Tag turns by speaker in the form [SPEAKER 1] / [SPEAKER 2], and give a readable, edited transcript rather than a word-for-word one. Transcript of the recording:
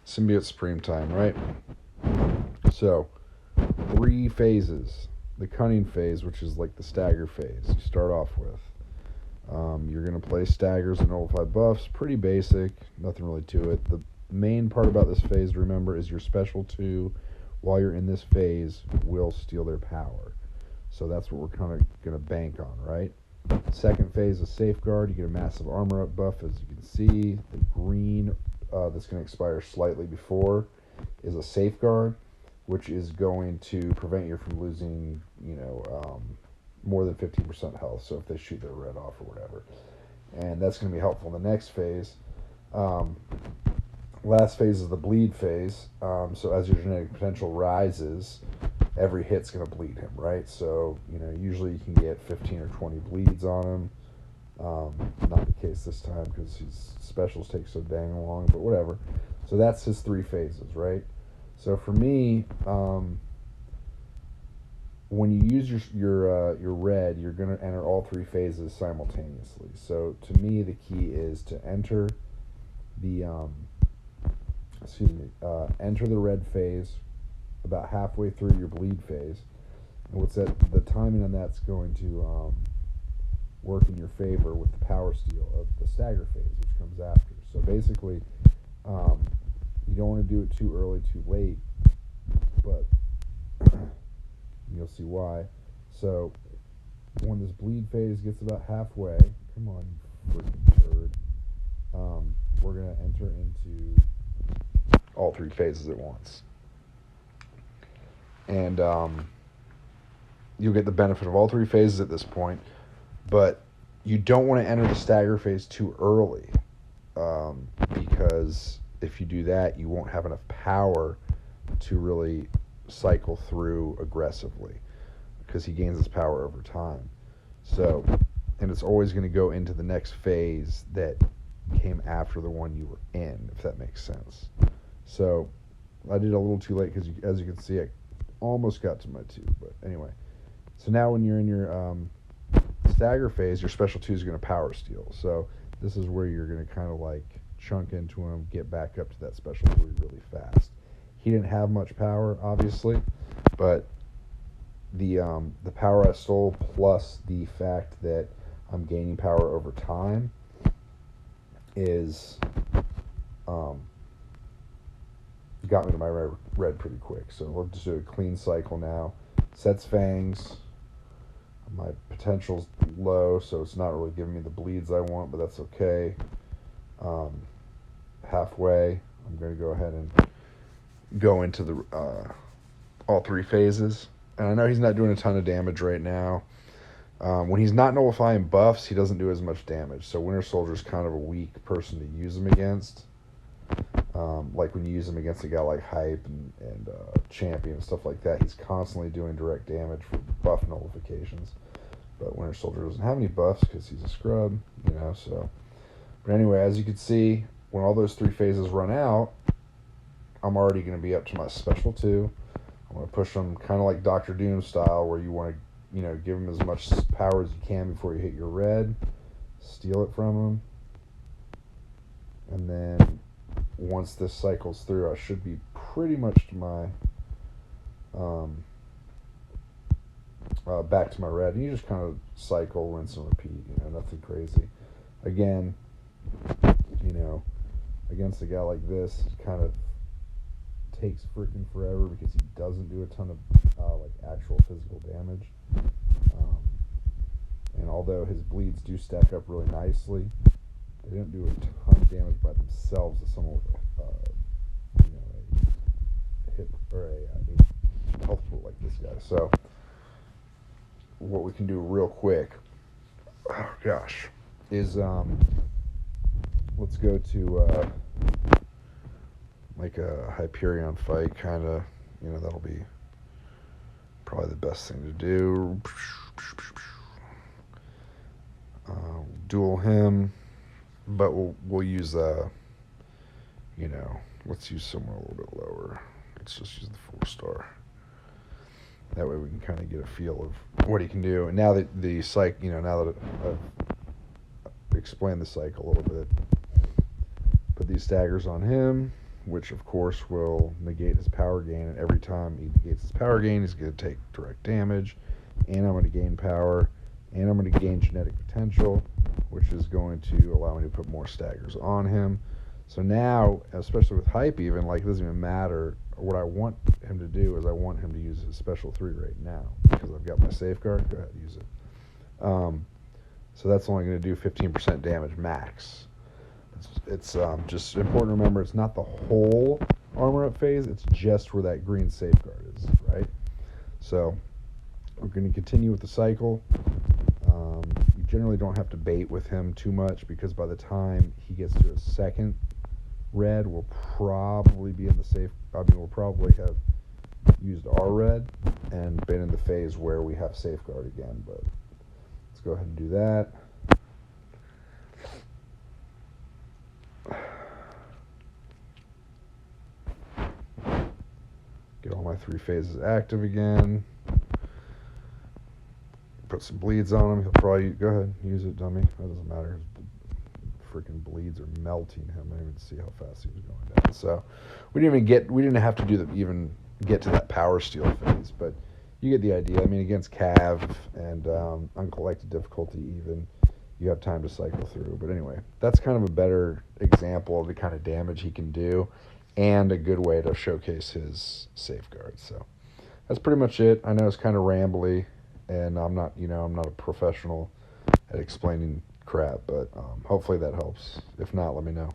[SPEAKER 1] Symbiote Supreme time, right? So, 3 phases. The cunning phase, which is like the stagger phase, you start off with. You're going to play staggers and nullify buffs. Pretty basic, nothing really to it. The main part about this phase to remember is your special 2, while you're in this phase, will steal their power. So that's what we're kind of going to bank on, right? Second phase is Safeguard. You get a massive armor up buff, as you can see. The green that's going to expire slightly before is a Safeguard, which is going to prevent you from losing, more than 15% health. So if they shoot their red off or whatever. And that's going to be helpful in the next phase. Last phase is the bleed phase. So as your genetic potential rises, every hit's going to bleed him, right? So, usually you can get 15 or 20 bleeds on him. Not the case this time because his specials take so dang long, but whatever. So that's his 3 phases, right? So for me, when you use your red, you're going to enter all 3 phases simultaneously. So to me, the key is to enter the enter the red phase about halfway through your bleed phase. And the timing on that's going to work in your favor with the power steal of the stagger phase, which comes after. So basically, you don't want to do it too early, too late, but you'll see why. So when this bleed phase gets about halfway, come on, you freaking turd, we're going to enter into all 3 phases at once. And you'll get the benefit of all 3 phases at this point, but you don't want to enter the stagger phase too early, because if you do that, you won't have enough power to really cycle through aggressively, because he gains his power over time. So, and it's always going to go into the next phase that came after the one you were in, if that makes sense. So I did a little too late because, as you can see, I almost got to my 2. But anyway, so now when you're in your stagger phase, your special 2 is going to power steal. So this is where you're going to kind of like chunk into him, get back up to that special 3 really fast. He didn't have much power, obviously, but the power I stole plus the fact that I'm gaining power over time is got me to my red pretty quick. So we'll just do a clean cycle now. Sets fangs. My potential's low, so it's not really giving me the bleeds I want, but that's okay. Halfway, I'm going to go ahead and go into the all 3 phases. And I know he's not doing a ton of damage right now. When he's not nullifying buffs, he doesn't do as much damage. So Winter Soldier's kind of a weak person to use him against. Like when you use him against a guy like Hype and Champion and stuff like that, he's constantly doing direct damage for buff nullifications. But Winter Soldier doesn't have any buffs because he's a scrub, so. But anyway, as you can see, when all those 3 phases run out, I'm already going to be up to my special 2. I'm going to push him kind of like Dr. Doom style, where you want to, give him as much power as you can before you hit your red, steal it from him, and then once this cycles through, I should be pretty much to my back to my red. And you just kind of cycle, rinse and repeat, nothing crazy. Again, against a guy like this, it kind of takes freaking forever because he doesn't do a ton of actual physical damage. And although his bleeds do stack up really nicely, they don't do a ton of damage by themselves to someone with a hit or a health pool like this guy. So what we can do real quick, is let's go to like a Hyperion fight, kind of. That'll be probably the best thing to do. Duel him. But we'll use let's use somewhere a little bit lower. Let's just use the 4-star. That way we can kind of get a feel of what he can do. And now that the now that I've explained the cycle a little bit, put these staggers on him. which of course will negate his power gain. And every time he negates his power gain, he's going to take direct damage. And I'm going to gain power. And I'm going to gain genetic potential, which is going to allow me to put more staggers on him. So now, especially with hype even, like, it doesn't even matter. What I want him to do is I want him to use his special 3 right now. Because I've got my safeguard. Go ahead, use it. So that's only going to do 15% damage max. It's just important to remember it's not the whole armor up phase, it's just where that green safeguard is, right? So we're going to continue with the cycle. You generally don't have to bait with him too much because by the time he gets to a second red, we'll probably be in the safe. I mean, we'll probably have used our red and been in the phase where we have safeguard again, but let's go ahead and do that. Get all my 3 phases active again. Put some bleeds on him. He'll probably go ahead, use it, dummy. That doesn't matter. Freaking bleeds are melting him. I didn't even see how fast he was going down. So we didn't have to even get to that power steal phase, but you get the idea. I mean, against Cav and uncollected difficulty even, you have time to cycle through. But anyway, that's kind of a better example of the kind of damage he can do and a good way to showcase his safeguards. So that's pretty much it. I know it's kind of rambly, and I'm not a professional at explaining crap, but hopefully that helps. If not, let me know.